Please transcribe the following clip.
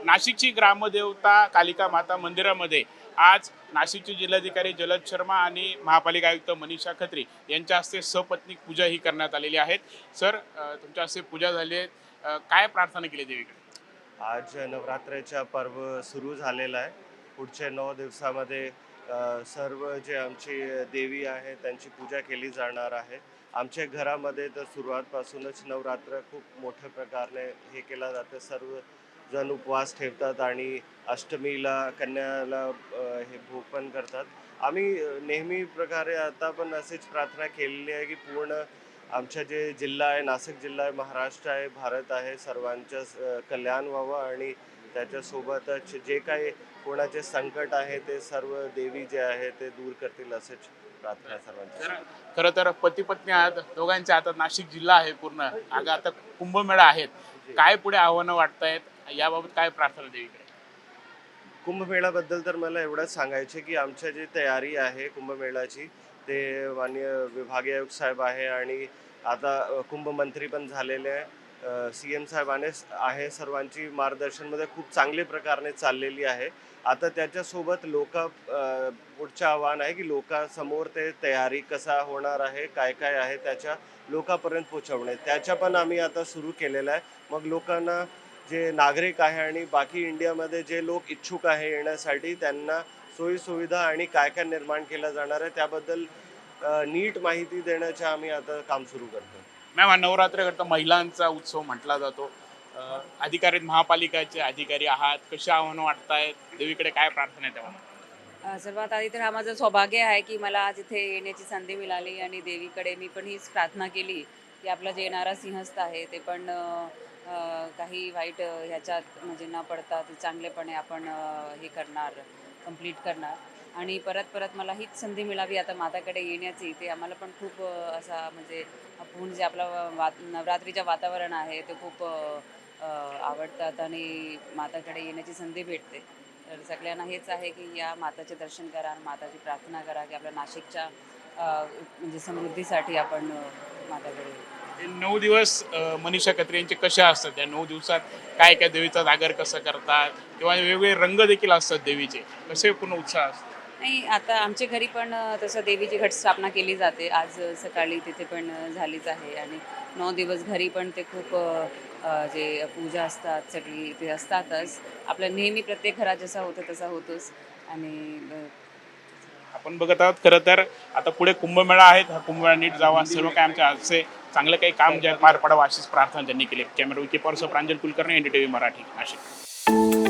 नाशिकची ग्रामदेवता कालिका माता मंदिरामध्ये आज नाशिकचे जिल्हाधिकारी जलद शर्मा आणि महापालिका आयुक्त मनीषा खत्री यांच्या हस्ते सपत्नीक पूजा ही करण्यात आलेली आहे। सर, तुमच्या हस्ते पूजा झाली आहे, काय प्रार्थना केली देवीकडे? आज नवरात्रीचा पर्व सुरू झालेला आहे। पुढच्या 9 दिवसामध्ये सर्व जे आमची देवी आहे त्यांची पूजा केली जाणार आहे। आमच्या घरामध्ये तर सुरुवातपासूनच नवरात्र खूप मोठ्या प्रकारे हे केलं जातं। सर्व जण उपवास ठेवतात आणि अष्टमीला कन्याला हे भोग पण करतात। आम्ही नेहमी प्रकारे आता पण अशीच प्रार्थना केलेली आहे की पूर्ण आमचा जे जिल्हा आहे, नाशिक जिल्हा आहे, महाराष्ट्र आहे, भारत आहे, सर्वांचं कल्याण व्हावं आणि त्याच्यासोबतच जे काही कोणाचे संकट आहे ते सर्व देवी जे आहे ते दूर करतील असेच प्रार्थना सर्वांची। खरं तर पती पत्नी आहात, दोघांच्या हातात नाशिक जिल्हा आहे पूर्ण। आता कुंभमेळा आहेत, काय पुढे आव्हानं वाटतायत, याबाबत काय प्रार्थना देवीकडे? कुंभमेळ्याबद्दल तर मला एवढंच सांगायचे की आमच्या जी तयारी आहे कुंभमेळ्याची ते माननीय विभागीय आयुक्त साहेब आहे आणि आता कुंभमंत्री पण झालेले आहे। CM साहेबांनी आहे, सर्वांची मार्गदर्शनमध्ये खूप चांगल्या प्रकारे चाललेली आहे। आता त्याच्यासोबत पुढचं आव्हान आहे की लोकांसमोर ते तयारी कसा होणार आहे, काय काय आहे त्याच्या लोकांपर्यंत पोहोचवणे, त्याच्या पण आम्ही आता सुरू केलेलं आहे। मग लोकांना जे नागरिक आहे आणि बाकी इंडियामध्ये जे लोक इच्छुक आहे येण्यासाठी त्यांना सोयीसुविधा आणि काय काय निर्माण केलं जाणार आहे त्याबद्दल नीट माहिती देण्याचे आम्ही आता काम सुरू करतो। मॅम, नवरात्र करता महिलांचा उत्सव म्हटला जातो। अधिकारी महापालिकेचे अधिकारी आहात, कशी आव्हानं वाटतायत, देवीकडे काय प्रार्थना आहे तेव्हा? सर्वात आधी तर हा माझं सौभाग्य आहे की मला आज इथे येण्याची संधी मिळाली आणि देवीकडे मी पण हीच प्रार्थना केली की आपला जे येणारा सिंहस्थ आहे ते पण काही वाईट ह्याच्यात म्हणजे न पडता ते चांगलेपणे आपण हे करणार, कंप्लीट करणार आणि परत परत मला हीच संधी मिळावी आता माताकडे येण्याची। ते आम्हाला पण खूप असा म्हणजे पूर्ण जे आपलं नवरात्रीचं वातावरण आहे ते खूप आवडतात आणि माताकडे येण्याची संधी भेटते। तर सगळ्यांना हेच आहे की या माताचे दर्शन करा, माताची प्रार्थना करा की आपल्या नाशिकच्या म्हणजे समृद्धीसाठी आपण माताकडे येऊ। हे 9 दिवस मनीषा खत्री यांचे कसे असतात? त्या 9 दिवसात काय काय देवीचा जागर कसं करतात, किंवा वेगवेगळे रंग देखील असतात देवीचे, कसे पूर्ण उत्साह असतो? नाही, आता आमच्या घरी पण तसं देवीची घटस्थापना केली जाते। आज सकाळी तिथे पण झालीच आहे आणि 9 दिवस घरी पण ते खूप जे पूजा असतात सगळी ते असतातच। आपल्या नेहमी प्रत्येक घरात जसा होतं तसा होतोच आणि आपण बघत आहोत खरं तर आता पुढे कुंभमेळा आहेत, हा कुंभमेळा नीट जावा, सर्व काय आमच्या आजचे चांगलं काही काम जे पार पडावं अशीच प्रार्थना त्यांनी केली। कॅमेरा विकी पॉर्स प्रांजल कुलकर्णी, NDTV मराठी, नाशिक।